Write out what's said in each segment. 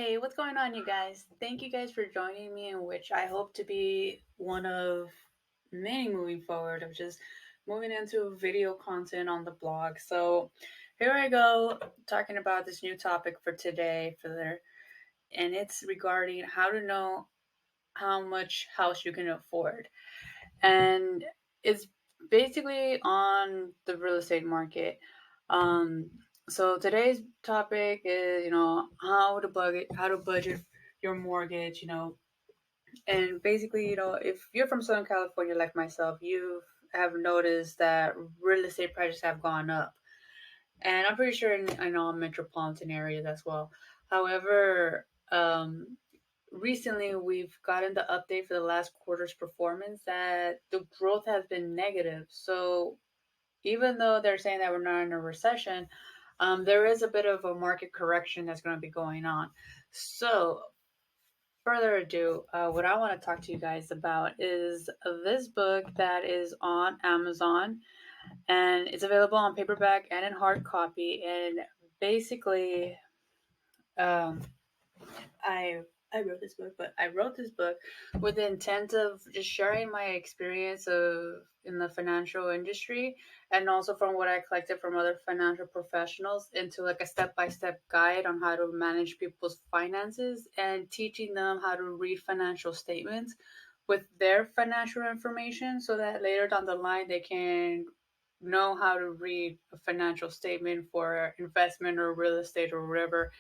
Hey, what's going on, you guys? Thank you guys for joining me, in which I hope to be one of many moving forward of just moving into video content on the blog. So here I go talking about this new topic for today and it's regarding how to know how much house you can afford. And it's basically on the real estate market. Um, so today's topic is, how to budget your mortgage, and basically, if you're from Southern California like myself, you have noticed that real estate prices have gone up, and I'm pretty sure in all metropolitan areas as well. However, recently we've gotten the update for the last quarter's performance that the growth has been negative. So even though they're saying that we're not in a recession, there is a bit of a market correction that's going to be going on. So further ado, what I want to talk to you guys about is this book that is on Amazon, and it's available on paperback and in hard copy. And basically, um, I I wrote this book, but I wrote this book with the intent of just sharing my experience of in the financial industry, and also from what I collected from other financial professionals into like a step-by-step guide on how to manage people's finances and teaching them how to read financial statements with their financial information so that later down the line they can know how to read a financial statement for investment or real estate or whatever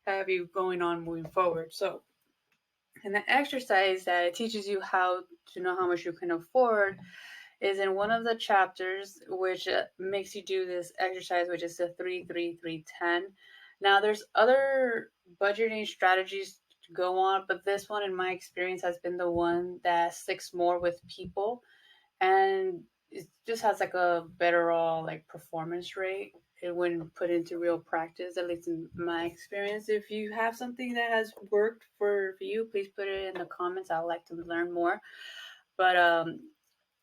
have you going on moving forward. So, and the exercise that it teaches you how to know how much you can afford is in one of the chapters, which makes you do this exercise, which is the 3-3-3-10. Now, there's other budgeting strategies to go on, but this one, in my experience, has been the one that sticks more with people, and it just has like a better all like performance rate when put into real practice, at least in my experience. If you have something that has worked for you, please put it in the comments. I'd like to learn more. But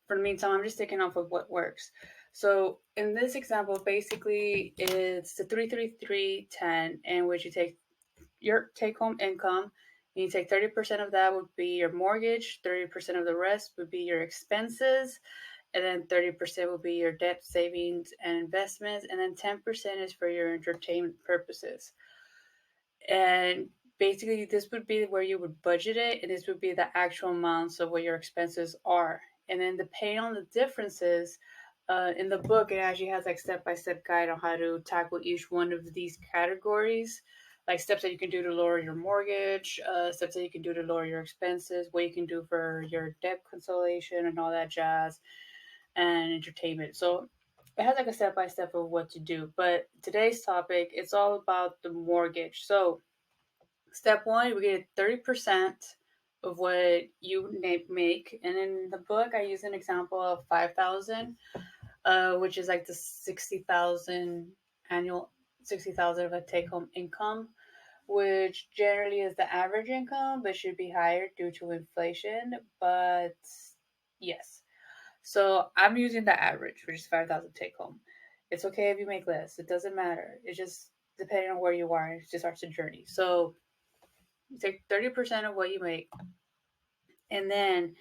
for the meantime, I'm just taking off of what works. So in this example, basically it's the 3-3-3-10, in which you take your take home income. And you take 30% of that would be your mortgage, 30% of the rest would be your expenses, and then 30% will be your debt, savings, and investments, and then 10% is for your entertainment purposes. And basically, this would be where you would budget it, and this would be the actual amounts of what your expenses are. And then depending on the differences, in the book, it actually has like step-by-step guide on how to tackle each one of these categories, like steps that you can do to lower your mortgage, steps that you can do to lower your expenses, what you can do for your debt consolidation and all that jazz, and entertainment. So it has like a step by step of what to do. But today's topic, it's all about the mortgage. So step one, we get 30% of what you make. And in the book, I use an example of 5,000, which is like the 60,000 annual, 60,000 of a take home income, which generally is the average income, but should be higher due to inflation. But yes, so I'm using the average, which is 5,000 take home. It's okay if you make less. It doesn't matter. It's just depending on where you are. It just starts a journey. So you take 30% of what you make, and then,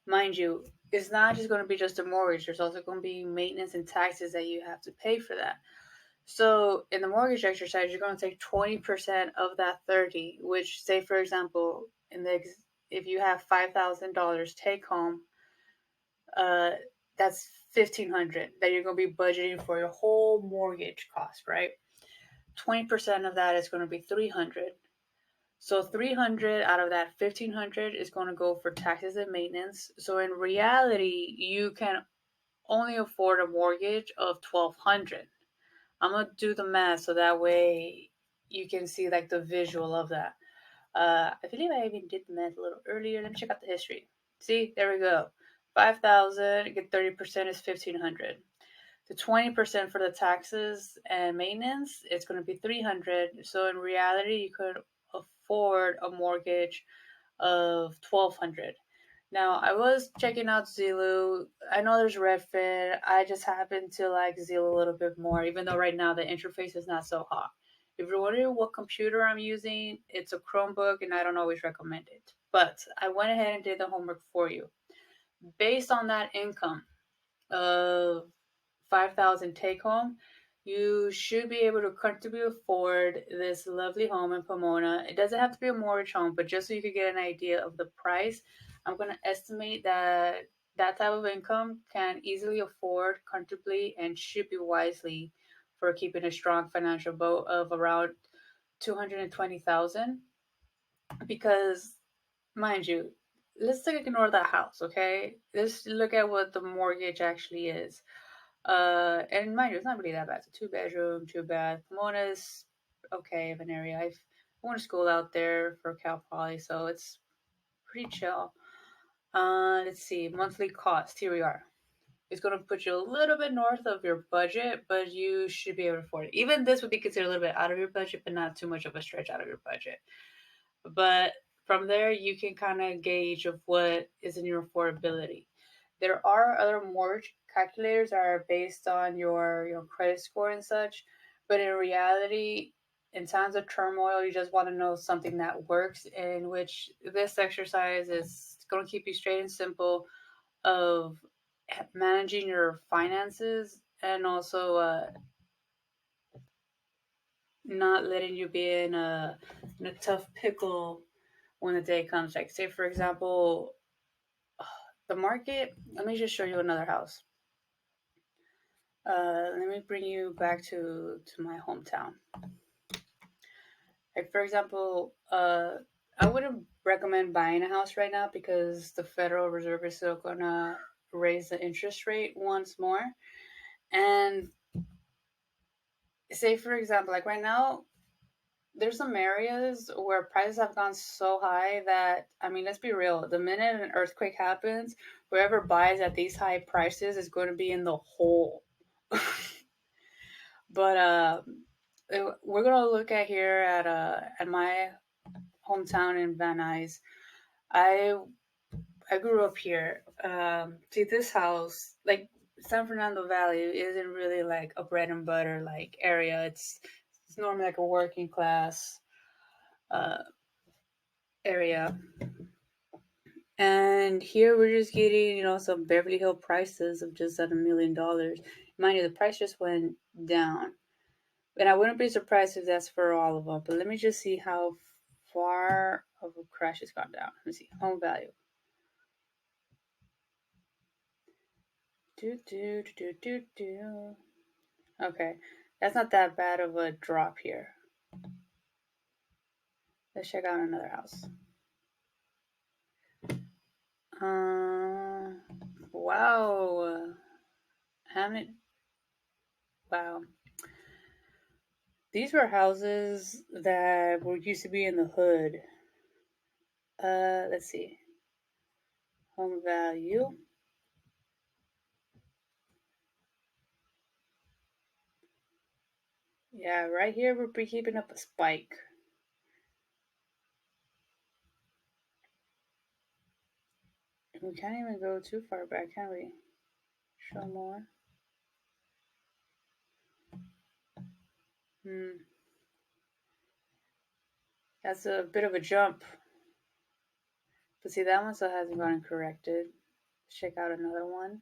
mind you, it's not just going to be just a mortgage. There's also going to be maintenance and taxes that you have to pay for that. So in the mortgage exercise, you're going to take 20% of that 30, which, say for example, if you have $5,000 take home, uh, that's 1,500 that you're going to be budgeting for your whole mortgage cost, right? 20% of that is going to be 300. So 300 out of that 1,500 is going to go for taxes and maintenance. So in reality, you can only afford a mortgage of 1,200. I'm gonna do the math so that way you can see like the visual of that. I believe I even did the math a little earlier. Let me check out the history. See, there we go. 5,000, get 30% is 1,500. The 20% for the taxes and maintenance, it's going to be 300. So in reality, you could afford a mortgage of 1,200. Now, I was checking out Zillow. I know there's Redfin. I just happen to like Zillow a little bit more, even though right now the interface is not so hot. If you're wondering what computer I'm using, it's a Chromebook and I don't always recommend it. But I went ahead and did the homework for you. Based on that income of 5,000 take home, you should be able to comfortably afford this lovely home in Pomona. It doesn't have to be a mortgage home, but just so you could get an idea of the price, I'm going to estimate that that type of income can easily afford comfortably and should be wisely for keeping a strong financial boat of around 220,000. Because mind you, let's ignore that house, okay? Let's look at what the mortgage actually is. And mind you, it's not really that bad. It's a two bedroom, two bath. Pomona's okay of an area. I went to school out there for Cal Poly, so it's pretty chill. Let's see, monthly cost. Here we are. It's going to put you a little bit north of your budget, but you should be able to afford it. Even this would be considered a little bit out of your budget, but not too much of a stretch out of your budget. But from there, you can kind of gauge of what is in your affordability. There are other mortgage calculators that are based on your credit score and such, but in reality, in times of turmoil, you just want to know something that works. In which this exercise is going to keep you straight and simple of managing your finances and also not letting you be in a tough pickle when the day comes. Like, say, for example, the market. Let me just show you another house. Let me bring you back to my hometown. Like, for example, I wouldn't recommend buying a house right now because the Federal Reserve is still gonna raise the interest rate once more. And say, for example, like right now, there's some areas where prices have gone so high that, I mean, let's be real. The minute an earthquake happens, whoever buys at these high prices is going to be in the hole. But we're gonna look at here at my hometown in Van Nuys. I I grew up here. See, this house, like San Fernando Valley, isn't really like a bread and butter like area. It's normally like a working class uh, area. And here we're just getting, some Beverly Hill prices of just at $1 million. Mind you, the price just went down. And I wouldn't be surprised if that's for all of them. But let me just see how far of a crash has gone down. Let me see. Home value. Do, do, do, do, do. Okay. That's not that bad of a drop here. Let's check out another house. Uh, wow. How many? Wow. These were houses that were used to be in the hood. Let's see. Home value. Yeah, right here we're keeping up a spike. We can't even go too far back, can we? Show more. Hmm. That's a bit of a jump. But see, that one still hasn't gotten corrected. Check out another one.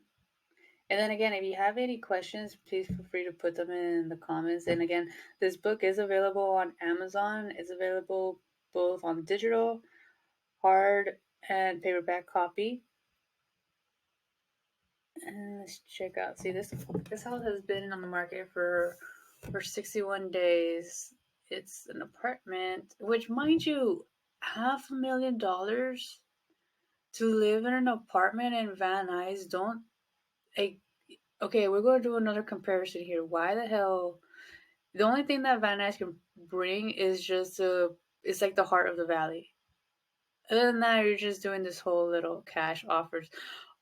And then again, if you have any questions, please feel free to put them in the comments. And again, this book is available on Amazon. It's available both on digital, hard, and paperback copy. And let's check out. See, this house has been on the market for 61 days. It's an apartment, which, mind you, $500,000 to live in an apartment in Van Nuys. Don't like. Okay, we're going to do another comparison here. Why the hell? The only thing that Van Nuys can bring is just it's like the heart of the valley. Other than that, you're just doing this whole little cash offers.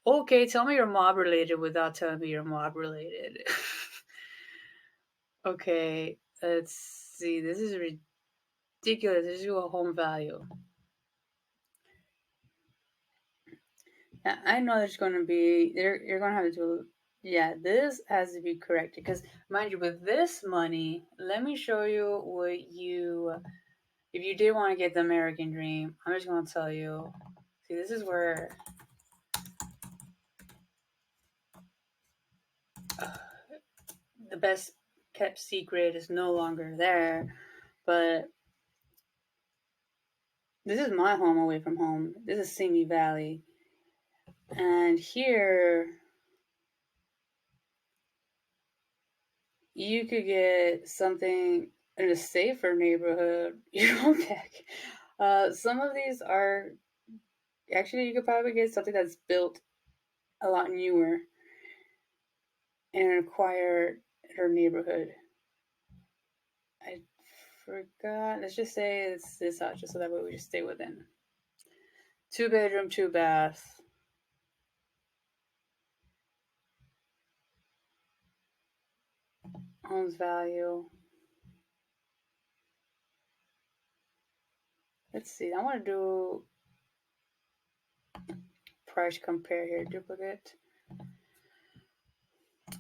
Okay, tell me you're mob related without telling me you're mob related. Okay, let's see. This is ridiculous. This is a home value. Now, I know there's going to be you're going to have to do. Yeah, this has to be corrected because, mind you, with this money, let me show you what you, if you did want to get the American dream, I'm just going to tell you. See, this is where uh, the best kept secret is no longer there, but this is my home away from home. This is Simi Valley. And here, you could get something in a safer neighborhood. You don't get. Some of these are actually, you could probably get something that's built a lot newer and acquire her neighborhood. I forgot. Let's just say it's this house, just so that way we just stay within. 2 bedroom, 2 bath. Home's value. Let's see. I want to do price compare here. Duplicate.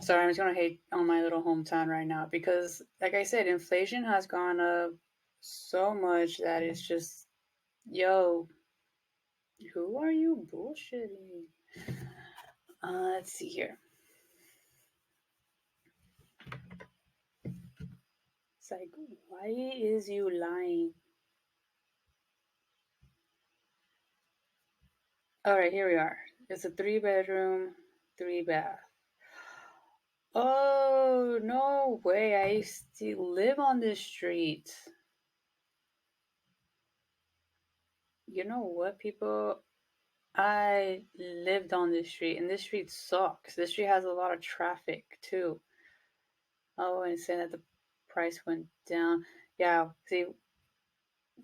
Sorry, I'm just gonna hate on my little hometown right now because, like I said, inflation has gone up so much that it's just, yo, who are you bullshitting? Let's see here. It's like, why is you lying? All right, here we are. It's a 3 bedroom, 3 bath. Oh, no way. I still live on this street. You know what, people? I lived on this street, and this street sucks. This street has a lot of traffic, too. Oh, and saying that the price went down. Yeah, see,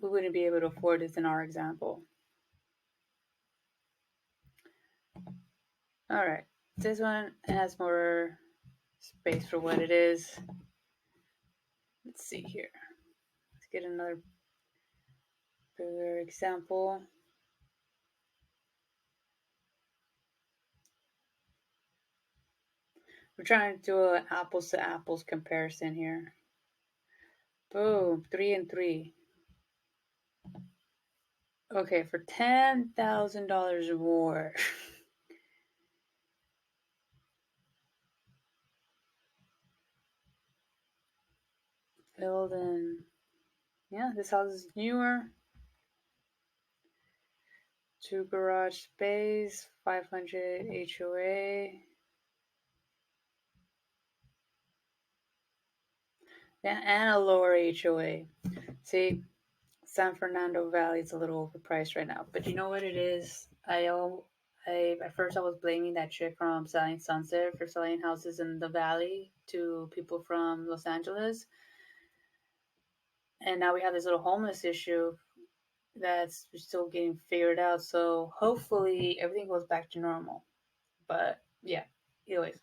we wouldn't be able to afford this in our example. All right, this one has more space for what it is. Let's see here. Let's get another bigger example. We're trying to do an apples to apples comparison here. Boom, 3 and 3. Okay, for $10,000 more. Building. Yeah, this house is newer. 2 garage space, 500 HOA. Yeah, and a lower HOA. See, San Fernando Valley is a little overpriced right now, but you know what it is? I at first I was blaming that chick from Selling Sunset for selling houses in the valley to people from Los Angeles, and now we have this little homeless issue that's still getting figured out. So hopefully everything goes back to normal. But yeah, anyways,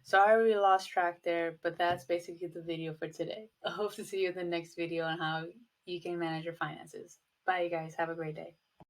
sorry we lost track there, but that's basically the video for today. I hope to see you in the next video on how you can manage your finances. Bye, you guys. Have a great day.